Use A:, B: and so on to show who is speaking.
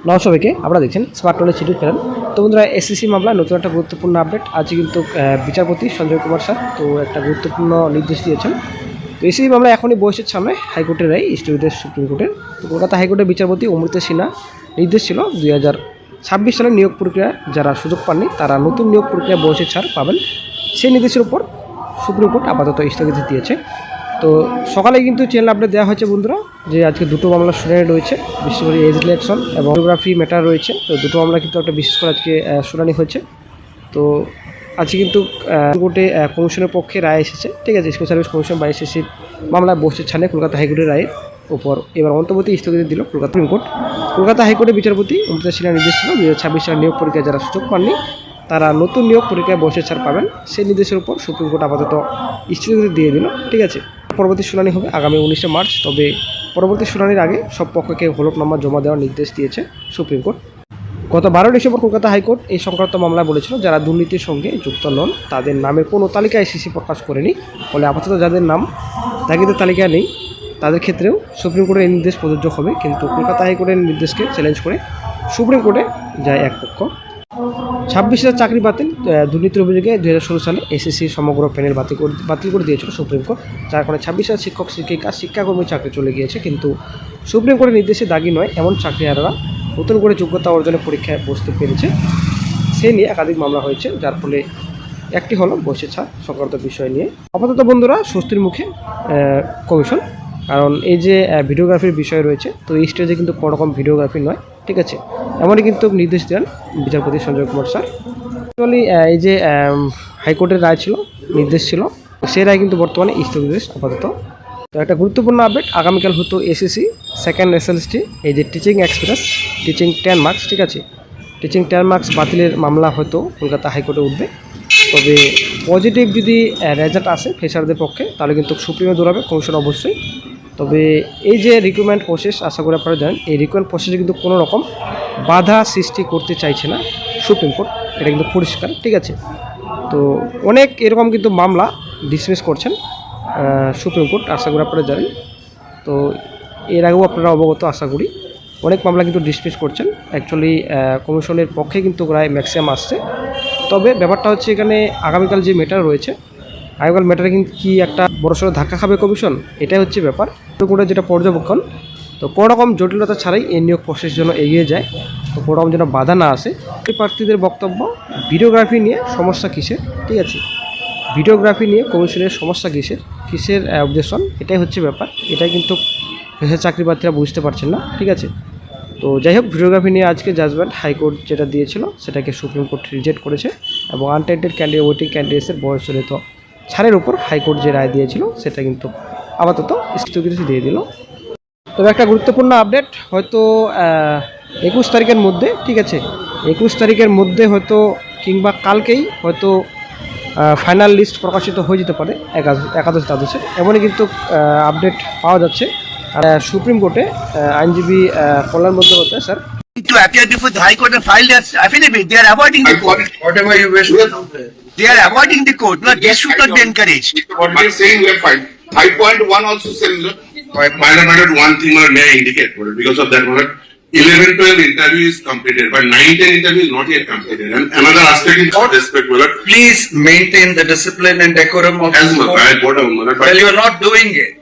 A: নমস্কার সবাইকে, আপনারা দেখছেন স্মার্ট টোনের ইউটিউব চ্যানেল। তো বন্ধুরা, এসএসসি মামলা নতুন একটা গুরুত্বপূর্ণ আপডেট আজকে কিন্তু বিচারপতি সঞ্জয় কুমার স্যার তো একটা গুরুত্বপূর্ণ নির্দেশ দিয়েছেন। তো এসএসসি মামলা এখনই বয়সের সামনে হাইকোর্টের রায় স্থগিত সুপ্রিম কোর্টের। তো কলকাতা হাইকোর্টের বিচারপতি অমৃতা সিনহা নির্দেশ ছিল 2026 সালের নিয়োগ প্রক্রিয়া যারা সুযোগ পাননি তারা নতুন নিয়োগ প্রক্রিয়া বয়সের ছাড় পাবেন। সেই নির্দেশের উপর সুপ্রিম কোর্ট আপাতত স্থগিত দিয়েছে। তো সকালে কিন্তু চ্যানেল আপডেট দেওয়া হয়েছে বন্ধুরা যে আজকে দুটো মামলা শুনানি রয়েছে, বিশেষ করে এজ রিলেকশন এবং ফটোগ্রাফি ম্যাটার রয়েছে। তো দুটো মামলা কিন্তু একটা বিশেষ করে আজকে শুনানি হয়েছে। তো আজকে কিন্তু কোর্টে কমিশনের পক্ষে রায় এসেছে, ঠিক আছে। স্পেশাল সার্ভিস কমিশন বা এসএসসির মামলায় বসে ছাড়ে কলকাতা হাইকোর্টের রায়ের উপর এবার অন্তর্বর্তী স্থগিত দিল কলকাতা সুপ্রিম কোর্ট। কলকাতা হাইকোর্টের বিচারপতি অমৃতা সিনহার নির্দেশ ছিল 2026 সালের নিয়োগ পরীক্ষায় যারা সুযোগ পাননি তারা নতুন নিয়োগ পরীক্ষায় বসে ছাড় পাবেন। সেই নির্দেশের উপর সুপ্রিম কোর্ট আপাতত স্থগিত দিয়ে দিল, ঠিক আছে। পরবর্তী শুনানি হবে আগামী 19শে মার্চ। তবে পরবর্তী শুনানির আগে সব পক্ষকে হলফনামা জমা দেওয়ার নির্দেশ দিয়েছে সুপ্রিম কোর্ট। গত 12 ডিসেম্বর কলকাতা হাইকোর্ট এই সংক্রান্ত মামলায় বলেছিল যারা দুর্নীতির সঙ্গে যুক্ত নন তাদের নামের কোনো তালিকা এসএসসি প্রকাশ করেনি, ফলে আপাতত যাদের নাম দাগিদের তালিকায় নেই তাদের ক্ষেত্রেও সুপ্রিম কোর্টের এই নির্দেশ প্রযোজ্য হবে। কিন্তু কলকাতা হাইকোর্টের নির্দেশকে চ্যালেঞ্জ করে সুপ্রিম কোর্টে যায় এক পক্ষ। 26,000 চাকরি বাতিল দুর্নীতির অভিযোগে 2016 সালে এসএসসির সমগ্র প্যানেল বাতিল করে দিয়েছিল সুপ্রিম কোর্ট, যার কারণে 26,000 শিক্ষক শিক্ষিকা শিক্ষাকর্মীর চাকরি চলে গিয়েছে। কিন্তু সুপ্রিম কোর্টের নির্দেশে দাগি নয় এমন চাকরিহারারা নতুন করে যোগ্যতা অর্জনের পরীক্ষায় বসতে পেরেছে। সেই নিয়ে একাধিক মামলা হয়েছে, যার ফলে একটি হলো বয়সের ছাড় সংক্রান্ত বিষয় নিয়ে। আপাতত বন্ধুরা স্বস্তির মুখে কমিশন, কারণ এই যে ভিডিওগ্রাফির বিষয় রয়েছে তো এই স্টেজে কিন্তু কোনো রকম ভিডিওগ্রাফি নয়, ঠিক আছে। এমনই কিন্তু নির্দেশ দেন বিচারপতি সঞ্জয় কুমার স্যার। অ্যাকচুয়ালি এই যে হাইকোর্টের রায় ছিল, নির্দেশ ছিল, সেই রায় কিন্তু বর্তমানে স্থগিত আপাতত। তো একটা গুরুত্বপূর্ণ আপডেট, আগামীকাল হতো এসএসসি সেকেন্ড এসএলএসটি এই যে টিচিং এক্সপিরিয়েন্স টিচিং 10 মার্কস, ঠিক আছে। টিচিং 10 মার্কস বাতিলের মামলা হয়তো কলকাতা হাইকোর্টে উঠবে। তবে পজিটিভ যদি রেজাল্ট আসে ফ্রেশারদের পক্ষে তাহলে কিন্তু সুপ্রিমে দৌড়াবে কমিশন অবশ্যই। তবে এই যে রিক্রুটমেন্ট প্রসেস আশা করি আপনারা জানেন, এই রিক্রুটমেন্ট প্রসেসে কিন্তু কোনো রকম বাধা সৃষ্টি করতে চাইছে না সুপ্রিম কোর্ট, এটা কিন্তু পরিষ্কার, ঠিক আছে। তো অনেক এরকম কিন্তু মামলা ডিসমিস করছেন সুপ্রিম কোর্ট, আশা করি আপনারা জানেন। তো এর আগেও আপনারা অবগত আশা করি অনেক মামলা কিন্তু ডিসমিস করছেন। অ্যাকচুয়ালি কমিশনের পক্ষে কিন্তু প্রায় ম্যাক্সিমাম আসছে। তবে ব্যাপারটা হচ্ছে এখানে আগামীকাল যে ম্যাটার রয়েছে, আগামীকাল ম্যাটারে কিন্তু কি একটা বড়সড় ধাক্কা খাবে কমিশন, এটাই হচ্ছে ব্যাপার। কোর্টের যেটা পর্যবেক্ষণ, তো কোনো রকম জটিলতা ছাড়াই এই নিয়োগ প্রসেস যেন এগিয়ে যায়, তো কোনো রকম যেন বাধা না আসে। এই প্রার্থীদের বক্তব্য ভিডিওগ্রাফি নিয়ে সমস্যা কিসের, ঠিক আছে। ভিডিওগ্রাফি নিয়ে কমিশনের সমস্যা কিসের অবজেকশন, এটাই হচ্ছে ব্যাপার। এটাই কিন্তু চাকরি প্রার্থীরা বুঝতে পারছেন না, ঠিক আছে। তো যাই হোক, ভিডিওগ্রাফি নিয়ে আজকে জাজমেন্ট হাইকোর্ট যেটা দিয়েছিল সেটাকে সুপ্রিম কোর্ট রিজেক্ট করেছে এবং আনটেন্টেড ক্যান্ডিডেট ওয়েটিং ক্যান্ডিডেটসের বয়সজনিত ছাড়ের উপর হাইকোর্ট যে রায় দিয়েছিল সেটা কিন্তু আপাতত স্থগিত দিয়ে দিল। তবে একটা গুরুত্বপূর্ণ আপডেট, হয়তো 21 তারিখের মধ্যে, ঠিক আছে, 21 তারিখের মধ্যে হয়তো কিংবা কালকেই হয়তো ফাইনাল লিস্ট প্রকাশিত হয়ে যেতে পারে একাদশ দ্বাদশের, এমনই কিন্তু আপডেট পাওয়া যাচ্ছে। সুপ্রিম কোর্টে আইনজীবী Kalyan Bandyopadhyay sir
B: to appear before the High Court and file their affidavit. They are avoiding the court.
C: Whatever you wish.
B: They are avoiding the court. No, this should not be encouraged.
C: What we are saying, we are fine. 5.1 also says, that one thing may I indicate, because of that, 11-12 interview is completed, but 9-10 interview is not yet completed. And another aspect in respect,
D: Please maintain the discipline and decorum of
C: as
D: the
C: much,
D: court.
C: whatever,
D: Well, you are not doing it.